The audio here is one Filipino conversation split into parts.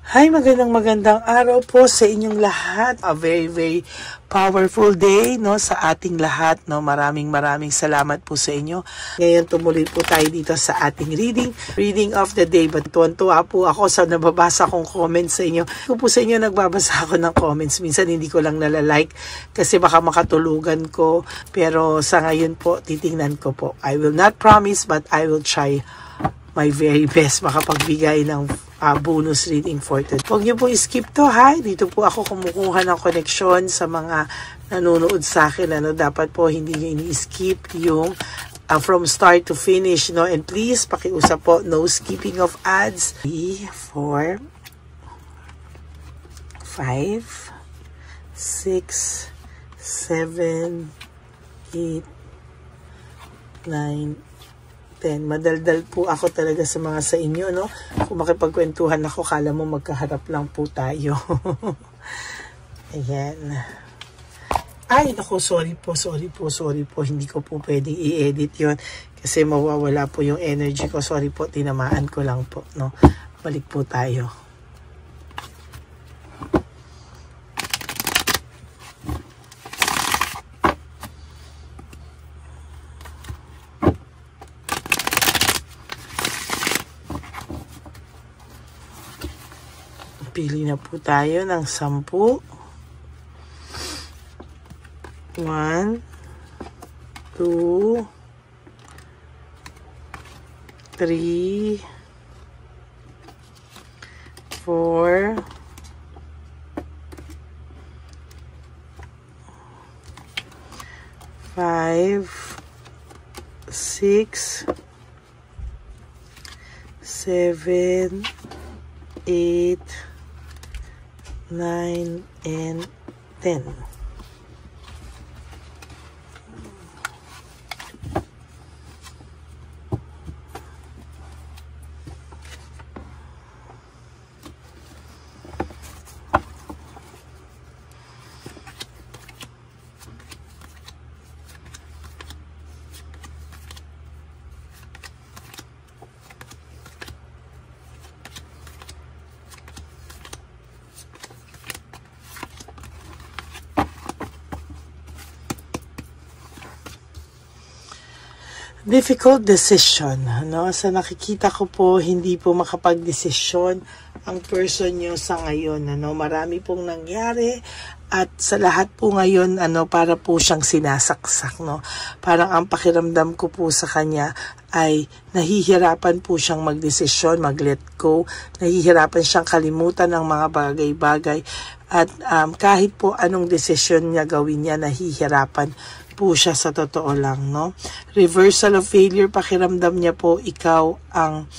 Hi, magandang araw po sa inyong lahat. A very powerful day no sa ating lahat no. Maraming salamat po sa inyo. Ngayon tumuloy po tayo dito sa ating reading of the day. But tuwan-tuwa po ako sa nababasa kong comments sa inyo. Kung po sa inyo nagbabasa ako ng comments, minsan hindi ko lang nalalike kasi baka makatulugan ko. Pero sa ngayon po, titingnan ko po. I will not promise but I will try my very best makapagbigay ng bonus reading for today. Huwag niyo po skip to, ha? Dito po ako kumukuha ng connection sa mga nanonood sa akin. Dapat po hindi niyo ini-skip yung from start to finish, no? And please, pakiusap po, no skipping of ads. 3, 4, 5, 6, 7, 8, 9, 10. Madaldal po ako talaga sa mga sa inyo, no? Kung makipagkwentuhan ako, kala mo magkaharap lang po tayo. Ayan. Ay, naku, sorry po. Hindi ko po pwedeng i-edit yon kasi mawawala po yung energy ko. Sorry po, tinamaan ko lang po, no? Balik po tayo. Pili na po tayo ng 10. 1, 2, 3, 4, 5, 6, 7, 8, 9, and 10. Difficult decision, no? Sa nakikita ko po, hindi po makapag-desisyon ang person nyo sa ngayon, ano? Marami pong nangyari at sa lahat po ngayon, para po siyang sinasaksak, no? Parang ang pakiramdam ko po sa kanya ay nahihirapan po siyang magdesisyon, mag-let go, nahihirapan siyang kalimutan ng mga bagay-bagay at kahit po anong desisyon niya gawin niya, nahihirapan po siya sa totoo lang, no? Reversal of failure, pakiramdam niya po ikaw ang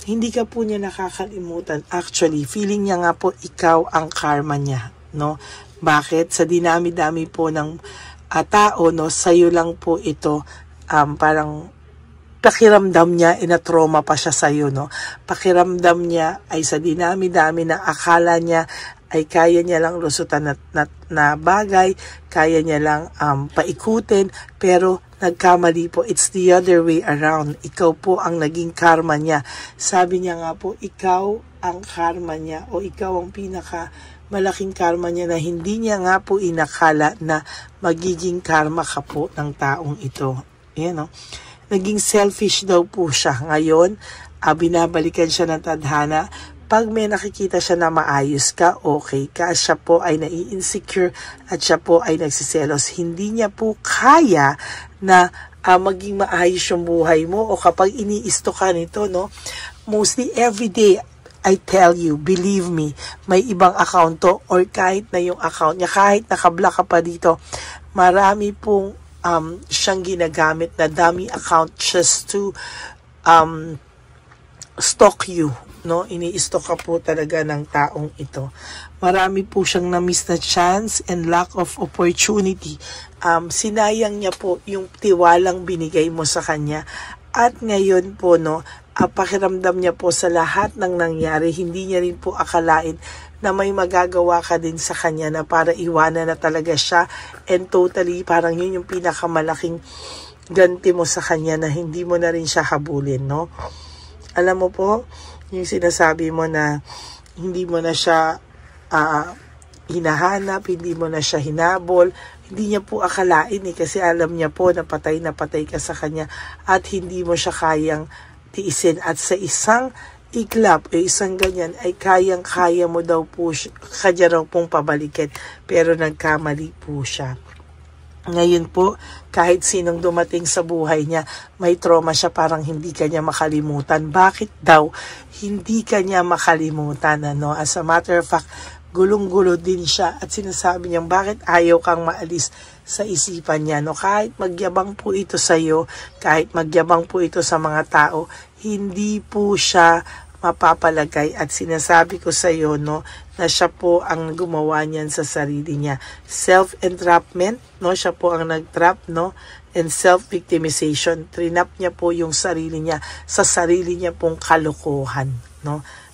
hindi ka po niya nakakalimutan. Actually, feeling niya nga po ikaw ang karma niya, no? Bakit? Sa dinami-dami po ng tao, no, sa'yo lang po ito, parang pakiramdam niya, ina-trauma pa siya sa'yo, no? Pakiramdam niya ay sa dinami-dami na akala niya ay kaya niya lang lusutan na bagay, kaya niya lang paikutin, pero nagkamali po. It's the other way around. Ikaw po ang naging karma niya. Sabi niya nga po, ikaw ang karma niya o ikaw ang malaking karma niya na hindi niya nga po inakala na magiging karma ka po ng taong ito. Ayan, no? Naging selfish daw po siya. Ngayon, binabalikan siya ng tadhana. Pag may nakikita siya na maayos ka, okay ka, siya po ay nai-insecure at siya po ay nagsiselos. Hindi niya po kaya na maging maayos yung buhay mo o kapag iniisto ka nito, no? Mostly everyday, I tell you, believe me, may ibang account to or kahit na yung account niya, kahit nakablock ka pa dito, marami pong siyang ginagamit na dummy account just to stalk you, no? Ini-stalk ka po talaga ng taong ito. Marami po siyang na-miss na chance and lack of opportunity. Sinayang niya po yung tiwalang binigay mo sa kanya. At ngayon po, no, pakiramdam niya po sa lahat ng nangyari, hindi niya rin po akalain na may magagawa ka din sa kanya na para iwanan na talaga siya. And totally, parang yun yung pinakamalaking ganti mo sa kanya na hindi mo na rin siya habulin, no? Alam mo po, yung sinasabi mo na hindi mo na siya hinahanap, hindi mo na siya hinabol. Hindi niya po akalain kasi alam niya po na patay ka sa kanya at hindi mo siya kayang tiisin. At sa isang iglap, isang ganyan, ay kayang-kaya mo daw po siya, kanya raw pong pabalikin. Pero nagkamali po siya. Ngayon po, kahit sinong dumating sa buhay niya, may trauma siya, parang hindi kanya makalimutan. Bakit daw hindi kanya makalimutan? As a matter of fact, gulong-gulo din siya at sinasabi niya, bakit ayaw kang maalis sa isipan niya? Kahit magyabang po ito sa iyo, kahit magyabang po ito sa mga tao, hindi po siya mapapalagay. At sinasabi ko sa iyo na siya po ang gumawa niyan sa sarili niya. Self-entrapment, siya po ang nag-trap, and self-victimization. Trinap niya po yung sarili niya sa sarili niya pong kalokohan,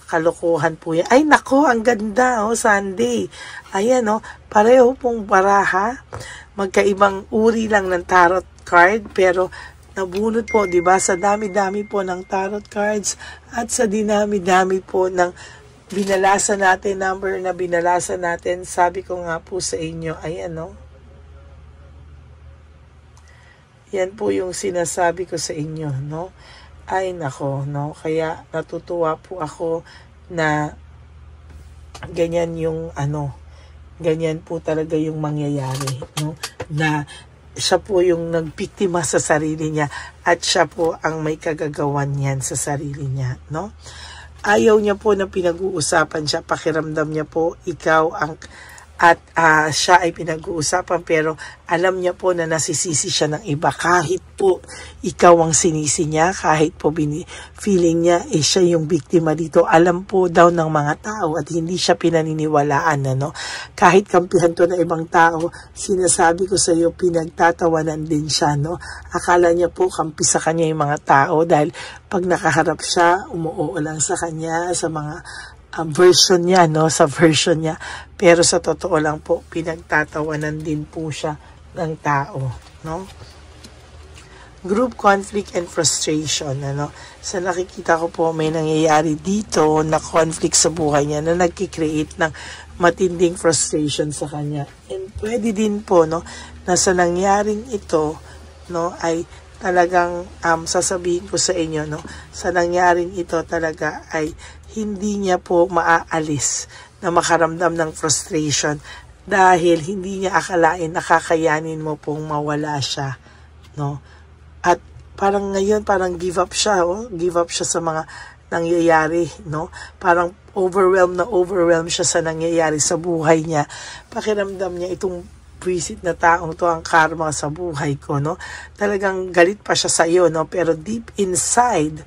Kalokohan po yan. Ay, nako, ang ganda, Sunday. Ayan, pareho pong baraha. Magkaibang uri lang ng tarot card, pero nabunot po, di ba? Sa dami-dami po ng tarot cards at sa dinami-dami po ng binalasa natin, number na binalasa natin. Sabi ko nga po sa inyo, ayan, Yan po yung sinasabi ko sa inyo, Ay, nako, Kaya natutuwa po ako na ganyan yung ganyan po talaga yung mangyayari, Na siya po yung nagbiktima sa sarili niya at siya po ang may kagagawan niyan sa sarili niya, Ayaw niya po na pinag-uusapan siya, pakiramdam niya po ikaw ang at siya ay pinag-uusapan, pero alam niya po na nasisisi siya ng iba. Kahit po ikaw ang sinisi niya, kahit po feeling niya siya yung biktima dito, alam po daw ng mga tao at hindi siya pinaniniwalaan. Kahit kampihan to na ibang tao, sinasabi ko sa iyo, pinagtatawanan din siya. Akala niya po kampi sa kanya yung mga tao dahil pag nakaharap siya, umuoo lang sa kanya, sa mga version niya, sa version niya. Pero sa totoo lang po, pinagtatawanan din po siya ng tao, Group conflict and frustration, Sa nakikita ko po, may nangyayari dito na conflict sa buhay niya na nagki-create ng matinding frustration sa kanya. And pwede din po, na sa nangyaring ito, ay talagang sasabihin ko sa inyo, sa nangyaring ito talaga ay hindi niya po maaalis na makaramdam ng frustration dahil hindi niya akalain na kakayanin mo pong mawala siya, At parang ngayon, parang give up siya, give up siya sa mga nangyayari, Parang overwhelmed siya sa nangyayari sa buhay niya. Pakiramdam niya itong visit na taong to ang karma sa buhay ko, Talagang galit pa siya sa iyo, Pero deep inside,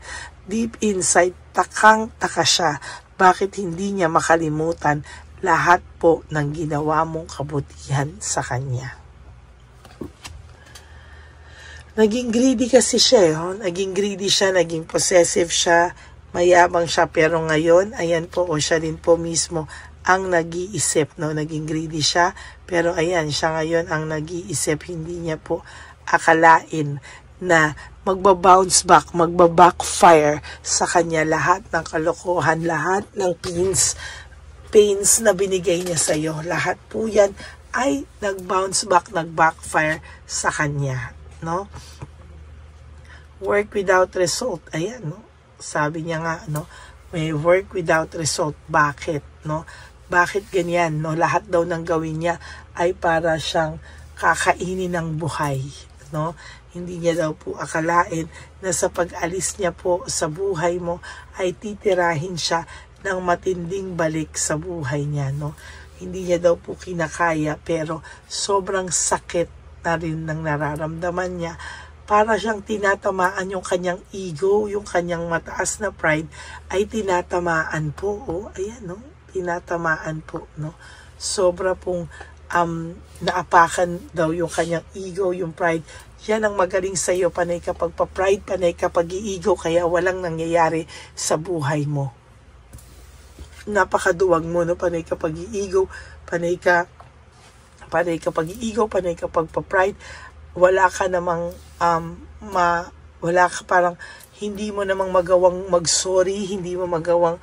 takang-taka siya. Bakit hindi niya makalimutan lahat po ng ginawa mong kabutihan sa kanya? Naging greedy kasi siya, Naging greedy siya, naging possessive siya, mayabang siya, pero ngayon, ayan po, siya din po mismo ang nag-iisip, Naging greedy siya, pero ayan, siya ngayon ang nag-iisip, hindi niya po akalain na magbabounce back, magbabackfire sa kanya lahat ng kalokohan, lahat ng pains na binigay niya sa iyo. Lahat po yan ay nag-bounce back, nag-backfire sa kanya, Work without result. Ayan, Sabi niya nga, may work without result. Bakit, Bakit ganyan, Lahat daw ng gawin niya ay para siyang kakainin ng buhay, Hindi niya daw po akalain na sa pag-alis niya po sa buhay mo ay titirahin siya ng matinding balik sa buhay niya, Hindi niya daw po kinakaya, pero sobrang sakit na rin ng nararamdaman niya. Para siyang tinatamaan yung kanyang ego, yung kanyang mataas na pride ay tinatamaan po. Ayan, tinatamaan po, Sobra pong naapakan daw yung kanyang ego, yung pride. Yan ang magaling sa iyo, panay ka pagpa-pride, panay ka pag-i-ego, kaya walang nangyayari sa buhay mo. Napakaduwag mo, panay ka pag-i-ego, panay ka pag-i-ego, panay ka pagpa-pride. Wala ka namang wala ka, parang hindi mo namang magawang mag-sorry, hindi mo magawang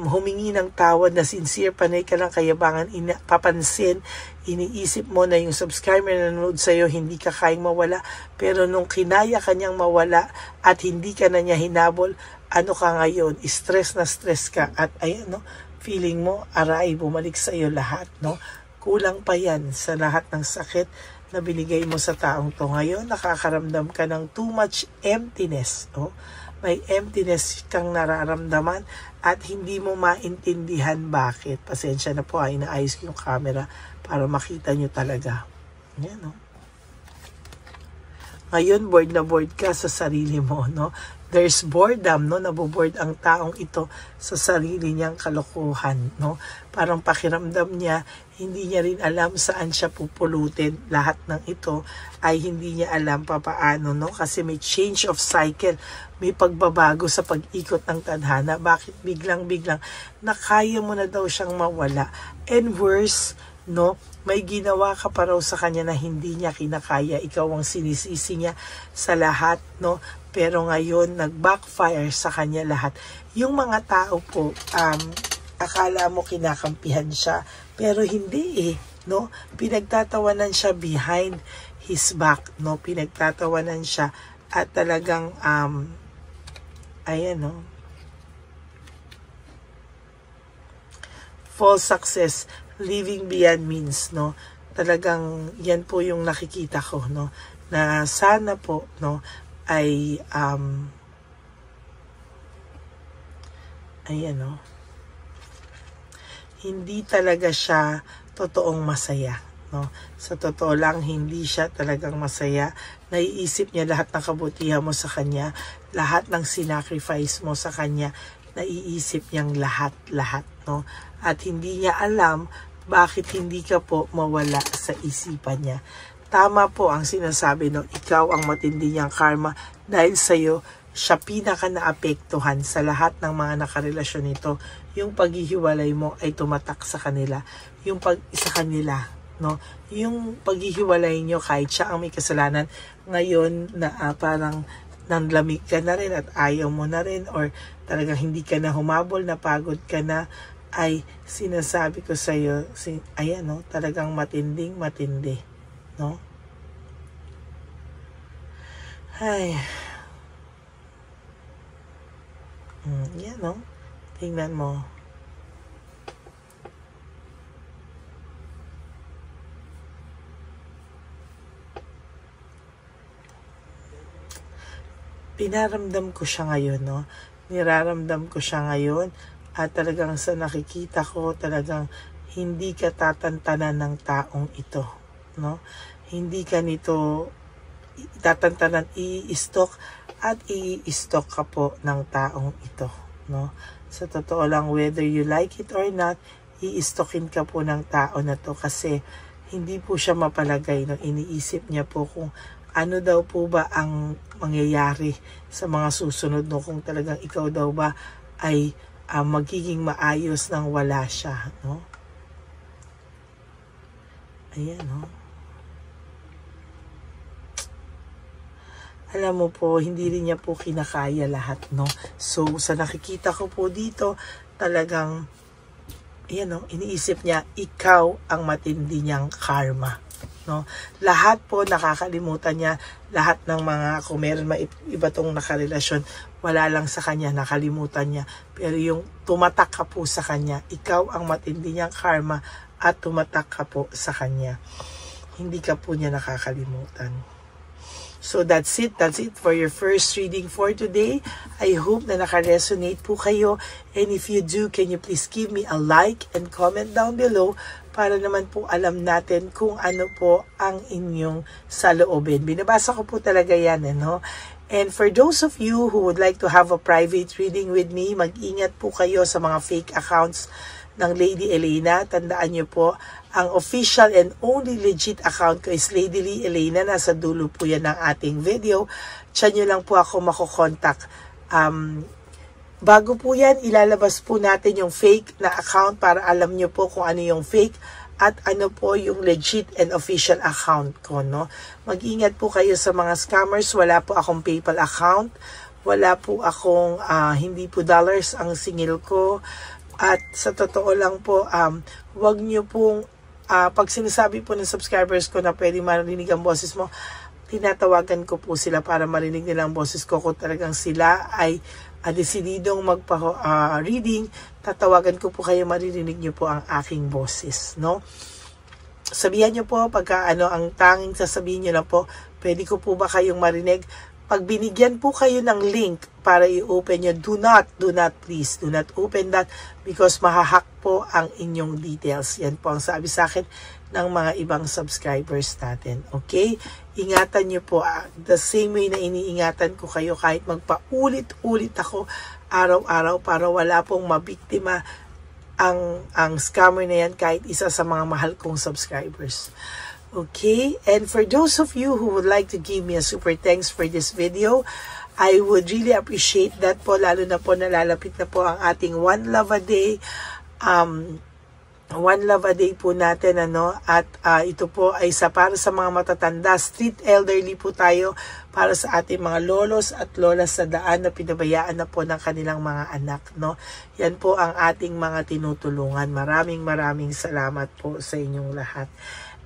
humingi ng tawad na sincere, panay ka lang kayabangan, papansin, iniisip mo na yung subscriber na nanonood sa'yo, hindi ka kayang mawala. Pero nung kinaya ka niyang mawala at hindi ka na niya hinabol, ano ka ngayon? Stress na stress ka. At ayan, no? Feeling mo, aray, bumalik sa'yo lahat, no? Kulang pa yan sa lahat ng sakit na binigay mo sa taong to. Ngayon, nakakaramdam ka ng too much emptiness. Oh? May emptiness kang nararamdaman at hindi mo maintindihan bakit. Pasensya na po, inaayos ko yung camera para makita nyo talaga. Yan, no? Ngayon, bored na bored ka sa sarili mo, no? There's boredom, no? Naboboard ang taong ito sa sarili niyang kalokohan, no? Parang pakiramdam niya, hindi niya rin alam saan siya pupulutin. Lahat ng ito ay hindi niya alam papaano, no? Kasi may change of cycle, may pagbabago sa pag-ikot ng tadhana. Bakit biglang-biglang na kaya mo na daw siyang mawala? And worse, no? May ginawa ka pa raw sa kanya na hindi niya kinakaya. Ikaw ang sinisisi niya sa lahat, no? Pero ngayon, nag-backfire sa kanya lahat. Yung mga tao po, akala mo kinakampihan siya, pero hindi no? Pinagtatawanan siya behind his back, no? Pinagtatawanan siya at talagang, ayan, no? False success, living beyond means, no? Talagang yan po yung nakikita ko, no? Na sana po, no, ay ayan, no? Hindi talaga siya totoong masaya, no? Sa totoo lang, hindi siya talagang masaya. Naiisip niya lahat ng kabutihan mo sa kanya, lahat ng sinacrifice mo sa kanya, naiisip niyang lahat, no? At hindi niya alam bakit hindi ka po mawala sa isipan niya. Tama po ang sinasabi, no? Ikaw ang matindi niyang karma dahil sa'yo, siya pinaka naapektuhan sa lahat ng mga nakarelasyon nito. Yung paghihiwalay mo ay tumatak sa kanila. Yung sa kanila, no? Yung paghihiwalay nyo, kahit siya ang may kasalanan, ngayon na parang nanlamig ka na rin at ayaw mo na rin, or talagang hindi ka na humabol, napagod ka na, ay sinasabi ko sa iyo, ayan, no, talagang matinding matindi, no? Ay. Yan, no? Tingnan mo. Pinaramdam ko siya ngayon, no? Niraramdam ko siya ngayon. At talagang sa nakikita ko, talagang hindi ka tatantanan ng taong ito, no? Hindi ka nito tatantanan, i-stalk at i-stalk ka po ng taong ito, no? Sa totoo lang, whether you like it or not, i-stalkin ka po ng tao na to kasi hindi po siya mapalagay, no? Iniisip niya po kung ano daw po ba ang mangyayari sa mga susunod, no? Kung talagang ikaw daw ba ay magiging maayos nang wala siya, no? Ayan, no? Alam mo po, hindi rin niya po kinakaya lahat, no? So, sa nakikita ko po dito, talagang, ayan, no? Iniisip niya, ikaw ang matindi niyang karma, no? Lahat po nakakalimutan niya, lahat ng mga, kung meron iba tong nakarelasyon, wala lang sa kanya, nakalimutan niya. Pero yung tumatak ka po sa kanya, ikaw ang matindi niyang karma at tumatak ka po sa kanya. Hindi ka po niya nakakalimutan. So that's it for your first reading for today. I hope na naka-resonate po kayo. And if you do, can you please give me a like and comment down below para naman po alam natin kung ano po ang inyong saloobin. Binabasa ko po talaga yan, no? And for those of you who would like to have a private reading with me, mag-ingat po kayo sa mga fake accounts ng Lady Elena. Tandaan nyo po, ang official and only legit account ko is Lady Lee Elena. Nasa dulo po yan ng ating video. Diyan nyo lang po ako makokontak. Bago po yan, ilalabas po natin yung fake na account para alam nyo po kung ano yung fake at ano po yung legit and official account ko, no? Mag-ingat po kayo sa mga scammers. Wala po akong PayPal account. wala po akong, hindi po dollars ang singil ko. At sa totoo lang po, wag nyo pong, pag sinasabi po ng subscribers ko na pwede marinig ang boses mo, tinatawagan ko po sila para marinig nila ang boses ko. Kung talagang sila ay desididong magpa-reading, tatawagan ko po kayo, maririnig nyo po ang aking boses, no? Sabihan nyo po, pagka ang tanging sasabihin nyo lang po, pwede ko po ba kayong marinig? Pag binigyan po kayo ng link para i-open nyo, do not please, do not open that because mahahack po ang inyong details. Yan po ang sabi sa akin ng mga ibang subscribers natin. Okay? Ingatan nyo po, the same way na iniingatan ko kayo kahit magpaulit-ulit ako araw-araw para wala pong mabiktima ang scammer na yan kahit isa sa mga mahal kong subscribers. Okay, and for those of you who would like to give me a super thanks for this video, I would really appreciate that po, lalo na po nalalapit na po ang ating One Love a Day. One Love a Day po natin, at ito po ay para sa mga matatanda, street elderly po tayo, para sa ating mga lolos at lolas sa daan na pinabayaan na po ng kanilang mga anak, no? Yan po ang ating mga tinutulungan. Maraming salamat po sa inyong lahat.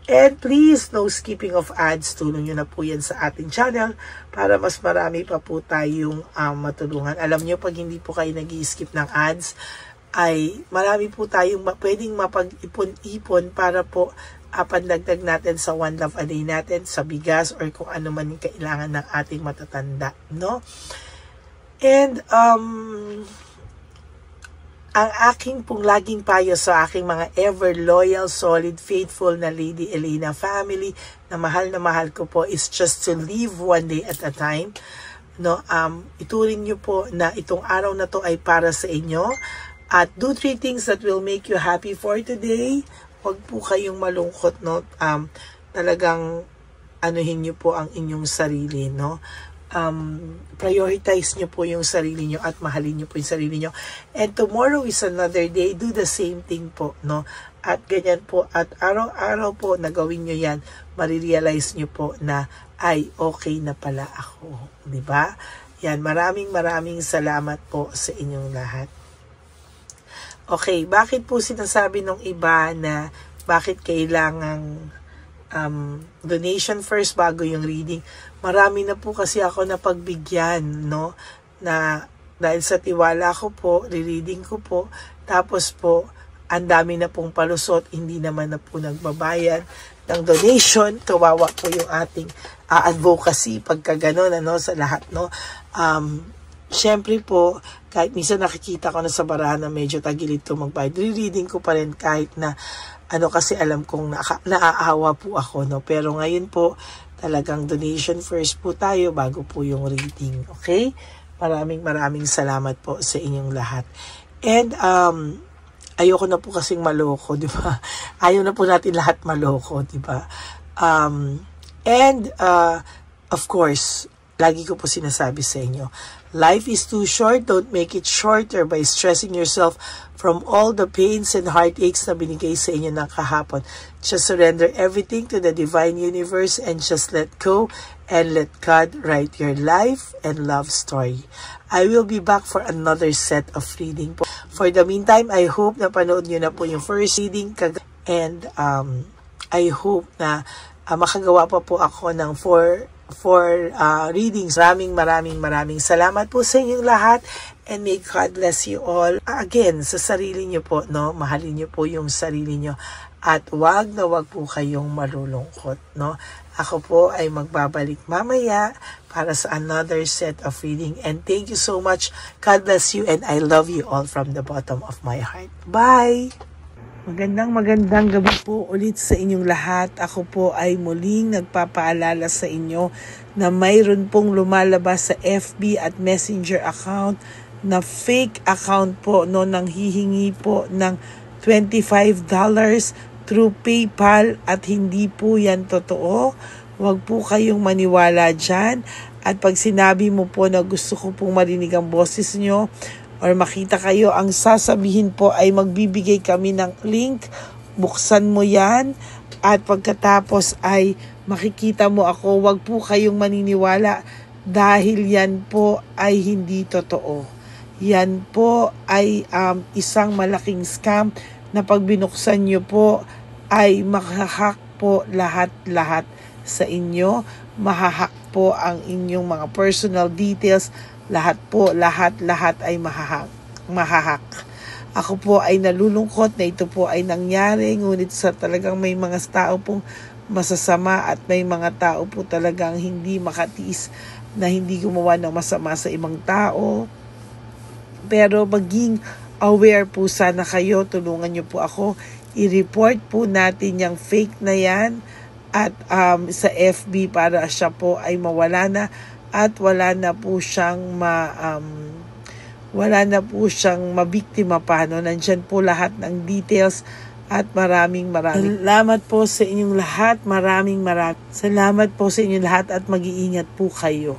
And please, no skipping of ads. Tulong nyo na po yan sa ating channel para mas marami pa po tayong matulungan. Alam nyo, pag hindi po kayo nag-i-skip ng ads, ay marami po tayong pwedeng mapag-ipon-ipon para po pandagdag natin sa One Love a Day natin, sa bigas, or kung ano man yung kailangan ng ating matatanda, no? And, ang aking pong laging payo sa aking mga ever loyal, solid, faithful na Lady Elena family na mahal ko po is just to live one day at a time. No, ituring nyo po na itong araw na to ay para sa inyo at do 3 things that will make you happy for today. Huwag po kayong malungkot, no? Talagang anuhin nyo po ang inyong sarili, no? Prioritize nyo po yung sarili nyo at mahalin nyo po yung sarili nyo. And tomorrow is another day. Do the same thing po, no? At ganyan po. At araw-araw po na gawin nyo yan, marirealize nyo po na ay okay na pala ako. Diba? Yan, maraming salamat po sa inyong lahat. Okay, bakit po sinasabi ng iba na bakit kailangang donation first bago yung reading? Marami na po kasi ako napagbigyan, no? Na dahil sa tiwala ko po, reading ko po, tapos po, ang dami na pong palusot, hindi naman na po nagbabayad ng donation. Kawawa po yung ating advocacy pagka ganon, sa lahat, no? Siyempre po, kahit minsan nakikita ko na sa barahan na medyo tagilid to magbayad, reading ko pa rin kahit na kasi alam kong naaawa po ako, no? Pero ngayon po, talagang donation first po tayo bago po yung reading. Okay? Maraming salamat po sa inyong lahat. And, ayoko na po kasing maloko, di ba? Ayaw na po natin lahat maloko, di ba? Of course, lagi ko po sinasabi sa inyo, life is too short. Don't make it shorter by stressing yourself from all the pains and heartaches na binigay sa inyo ng kahapon. Just surrender everything to the divine universe and just let go and let God write your life and love story. I will be back for another set of reading. For the meantime, I hope na panood nyo na po yung first reading and I hope na makagawa pa po ako ng for readings. Maraming salamat po sa inyong lahat and may God bless you all. Again, sa sarili nyo po, no? Mahalin nyo po yung sarili nyo at wag po kayong malulungkot, no? Ako po ay magbabalik mamaya para sa another set of reading and thank you so much. God bless you and I love you all from the bottom of my heart. Bye! Magandang gabi po ulit sa inyong lahat. Ako po ay muling nagpapaalala sa inyo na mayroon pong lumalabas sa FB at Messenger account na fake account po, no, nang hihingi po ng $25 through PayPal at hindi po yan totoo. Huwag po kayong maniwala dyan. At pag sinabi mo po na gusto ko pong marinig ang boses nyo, or makita kayo, ang sasabihin po ay magbibigay kami ng link, buksan mo yan, at pagkatapos ay makikita mo ako. Wag po kayong maniniwala dahil yan po ay hindi totoo. Yan po ay isang malaking scam na pag binuksan nyo po ay makahak po lahat-lahat sa inyo. Mahahak po ang inyong mga personal details. Lahat po, lahat ay mahahak. Ako po ay nalulungkot na ito po ay nangyari, ngunit sa talagang may mga tao pong masasama at may mga tao po talagang hindi makatiis na hindi gumawa ng masama sa ibang tao. Pero maging aware po sana kayo, tulungan niyo po ako, i-report po natin yung fake na yan at sa FB para siya po ay mawala na at wala na po siyang mabiktima pa. No? Nandyan po lahat ng details at maraming salamat po sa inyong lahat. Maraming salamat po sa inyong lahat at mag-iingat po kayo.